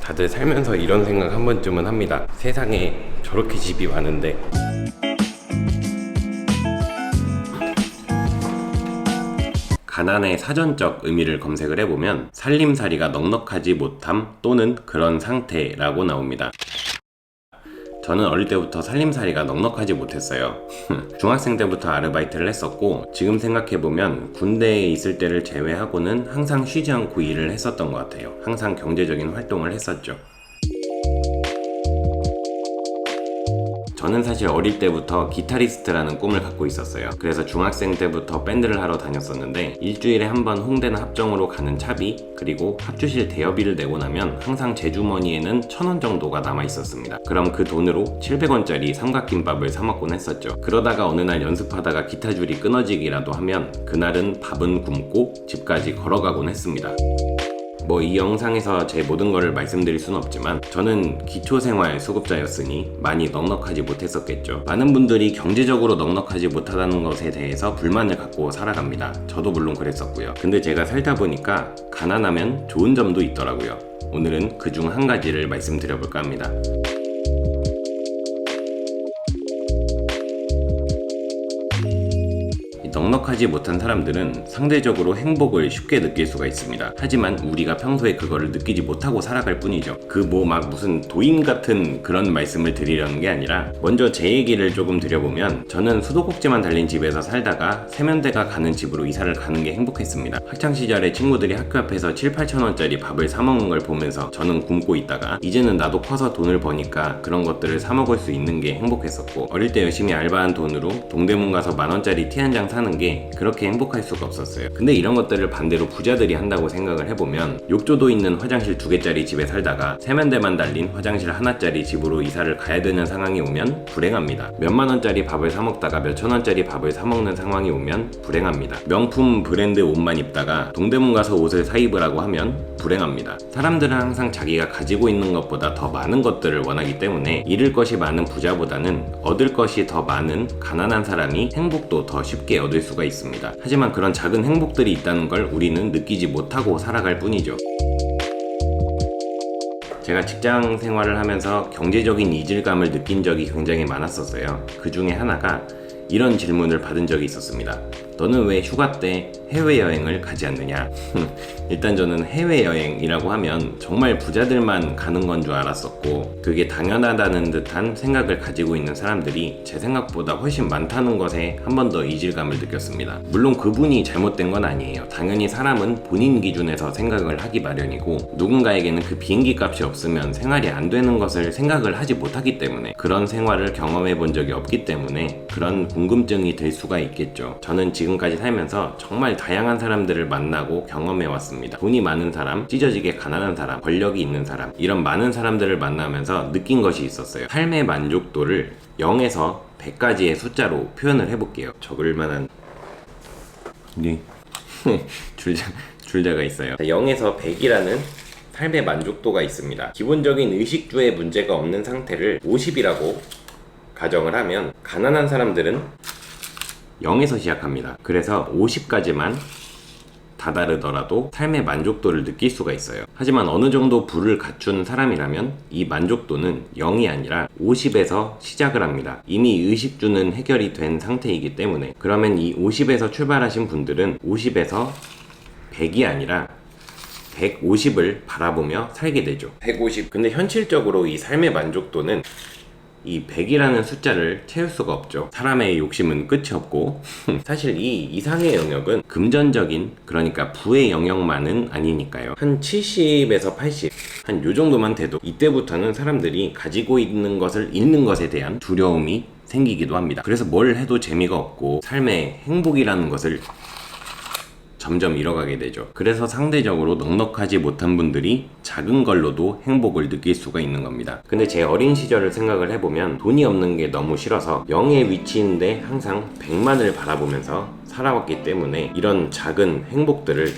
다들 살면서 이런 생각 한 번쯤은 합니다. 세상에 저렇게 집이 많은데 가난의 사전적 의미를 검색을 해보면 살림살이가 넉넉하지 못함 또는 그런 상태라고 나옵니다. 저는 어릴 때부터 살림살이가 넉넉하지 못했어요. 중학생 때부터 아르바이트를 했었고 지금 생각해보면 군대에 있을 때를 제외하고는 항상 쉬지 않고 일을 했었던 것 같아요. 항상 경제적인 활동을 했었죠. 저는 사실 어릴 때부터 기타리스트라는 꿈을 갖고 있었어요. 그래서 중학생 때부터 밴드를 하러 다녔었는데 일주일에 한 번 홍대나 합정으로 가는 차비 그리고 합주실 대여비를 내고 나면 항상 제 주머니에는 1,000원 정도가 남아 있었습니다. 그럼 그 돈으로 700원짜리 삼각김밥을 사 먹곤 했었죠. 그러다가 어느 날 연습하다가 기타 줄이 끊어지기라도 하면 그날은 밥은 굶고 집까지 걸어가곤 했습니다. 이 영상에서 제 모든 거를 말씀드릴 수는 없지만 저는 기초생활 수급자였으니 많이 넉넉하지 못했었겠죠. 많은 분들이 경제적으로 넉넉하지 못하다는 것에 대해서 불만을 갖고 살아갑니다. 저도 물론 그랬었고요. 근데 제가 살다 보니까 가난하면 좋은 점도 있더라고요. 오늘은 그중 한 가지를 말씀드려볼까 합니다. 넉넉하지 못한 사람들은 상대적으로 행복을 쉽게 느낄 수가 있습니다. 하지만 우리가 평소에 그거를 느끼지 못하고 살아갈 뿐이죠. 무슨 도인 같은 그런 말씀을 드리려는 게 아니라 먼저 제 얘기를 조금 드려보면 저는 수도꼭지만 달린 집에서 살다가 세면대가 가는 집으로 이사를 가는 게 행복했습니다. 학창시절에 친구들이 학교 앞에서 7-8천원짜리 밥을 사 먹는 걸 보면서 저는 굶고 있다가 이제는 나도 커서 돈을 버니까 그런 것들을 사 먹을 수 있는 게 행복했었고 어릴 때 열심히 알바한 돈으로 동대문 가서 만원짜리 티 한 장 사는 게 그렇게 행복할 수가 없었어요. 근데 이런 것들을 반대로 부자들이 한다고 생각을 해보면 욕조도 있는 화장실 2개짜리 집에 살다가 세면대만 달린 화장실 하나짜리 집으로 이사를 가야 되는 상황이 오면 불행합니다. 몇만 원짜리 밥을 사 먹다가 몇천 원짜리 밥을 사 먹는 상황이 오면 불행합니다. 명품 브랜드 옷만 입다가 동대문 가서 옷을 사 입으라고 하면 불행합니다. 사람들은 항상 자기가 가지고 있는 것보다 더 많은 것들을 원하기 때문에 잃을 것이 많은 부자보다는 얻을 것이 더 많은 가난한 사람이 행복도 더 쉽게 얻을 수가 있습니다. 하지만 그런 작은 행복들이 있다는 걸 우리는 느끼지 못하고 살아갈 뿐이죠. 제가 직장 생활을 하면서 경제적인 이질감을 느낀 적이 굉장히 많았었어요. 그 중에 하나가 이런 질문을 받은 적이 있었습니다. 너는 왜 휴가 때 해외여행을 가지 않느냐? 일단 저는 해외여행이라고 하면 정말 부자들만 가는 건 줄 알았었고 그게 당연하다는 듯한 생각을 가지고 있는 사람들이 제 생각보다 훨씬 많다는 것에 한 번 더 이질감을 느꼈습니다. 물론 그분이 잘못된 건 아니에요. 당연히 사람은 본인 기준에서 생각을 하기 마련이고 누군가에게는 그 비행기 값이 없으면 생활이 안 되는 것을 생각을 하지 못하기 때문에 그런 생활을 경험해 본 적이 없기 때문에 그런 궁금증이 들 수가 있겠죠. 저는 지금까지 살면서 정말 다양한 사람들을 만나고 경험해 왔습니다. 돈이 많은 사람, 찢어지게 가난한 사람, 권력이 있는 사람 이런 많은 사람들을 만나면서 느낀 것이 있었어요. 삶의 만족도를 0에서 100까지의 숫자로 표현을 해볼게요. 적을 만한 줄자가 있어요. 0에서 100이라는 삶의 만족도가 있습니다. 기본적인 의식주에 문제가 없는 상태를 50이라고 가정을 하면 가난한 사람들은 0에서 시작합니다. 그래서 50까지만 다다르더라도 삶의 만족도를 느낄 수가 있어요. 하지만 어느 정도 부를 갖춘 사람이라면 이 만족도는 0이 아니라 50에서 시작을 합니다. 이미 의식주는 해결이 된 상태이기 때문에 그러면 이 50에서 출발하신 분들은 50에서 100이 아니라 150을 바라보며 살게 되죠. 150. 근데 현실적으로 이 삶의 만족도는 이 100이라는 숫자를 채울 수가 없죠. 사람의 욕심은 끝이 없고 사실 이 이상의 영역은 금전적인 그러니까 부의 영역만은 아니니까요. 한 70에서 80 한 요 정도만 돼도 이때부터는 사람들이 가지고 있는 것을 잃는 것에 대한 두려움이 생기기도 합니다. 그래서 뭘 해도 재미가 없고 삶의 행복이라는 것을 점점 잃어가게 되죠. 그래서 상대적으로 넉넉하지 못한 분들이 작은 걸로도 행복을 느낄 수가 있는 겁니다. 근데 제 어린 시절을 생각을 해보면 돈이 없는 게 너무 싫어서 0의 위치인데 항상 100만을 바라보면서 살아왔기 때문에 이런 작은 행복들을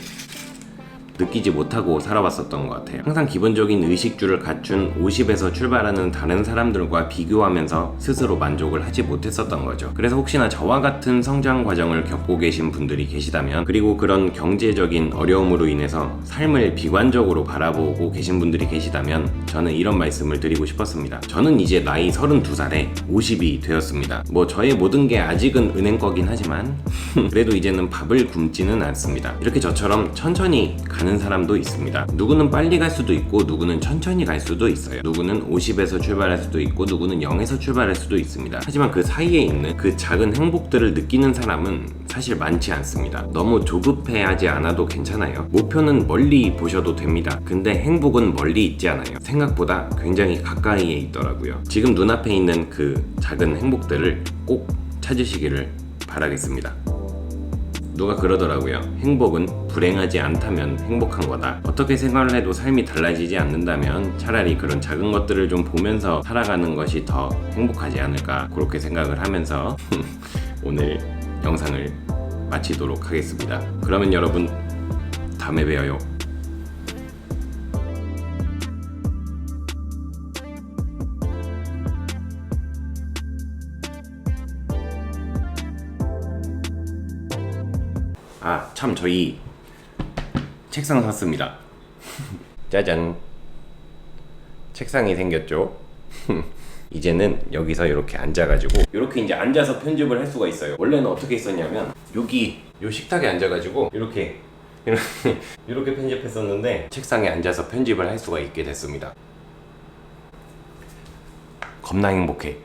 느끼지 못하고 살아왔었던 것 같아요. 항상 기본적인 의식주를 갖춘 50에서 출발하는 다른 사람들과 비교하면서 스스로 만족을 하지 못했었던 거죠. 그래서 혹시나 저와 같은 성장 과정을 겪고 계신 분들이 계시다면, 그리고 그런 경제적인 어려움으로 인해서 삶을 비관적으로 바라보고 계신 분들이 계시다면 저는 이런 말씀을 드리고 싶었습니다. 저는 이제 나이 32살에 50이 되었습니다. 뭐 저의 모든 게 아직은 은행 거긴 하지만 그래도 이제는 밥을 굶지는 않습니다. 이렇게 저처럼 천천히 가는 사람도 있습니다. 누구는 빨리 갈 수도 있고 누구는 천천히 갈 수도 있어요. 누구는 50에서 출발할 수도 있고 누구는 0에서 출발할 수도 있습니다. 하지만 그 사이에 있는 그 작은 행복들을 느끼는 사람은 사실 많지 않습니다. 너무 조급해하지 않아도 괜찮아요. 목표는 멀리 보셔도 됩니다. 근데 행복은 멀리 있지 않아요. 생각보다 굉장히 가까이에 있더라고요. 지금 눈앞에 있는 그 작은 행복들을 꼭 찾으시기를 바라겠습니다. 누가 그러더라고요. 행복은 불행하지 않다면 행복한 거다. 어떻게 생각을 해도 삶이 달라지지 않는다면 차라리 그런 작은 것들을 좀 보면서 살아가는 것이 더 행복하지 않을까, 그렇게 생각을 하면서 오늘 영상을 마치도록 하겠습니다. 그러면 여러분, 다음에 봬요. 아, 참, 저희 책상 샀습니다. 짜잔. 책상이 생겼죠? 이제는 여기서 이렇게 앉아가지고 이렇게 이제 앉아서 편집을 할 수가 있어요. 원래는 어떻게 했었냐면 여기 요 식탁에 앉아가지고 이렇게 편집했었는데 책상에 앉아서 편집을 할 수가 있게 됐습니다. 겁나 행복해.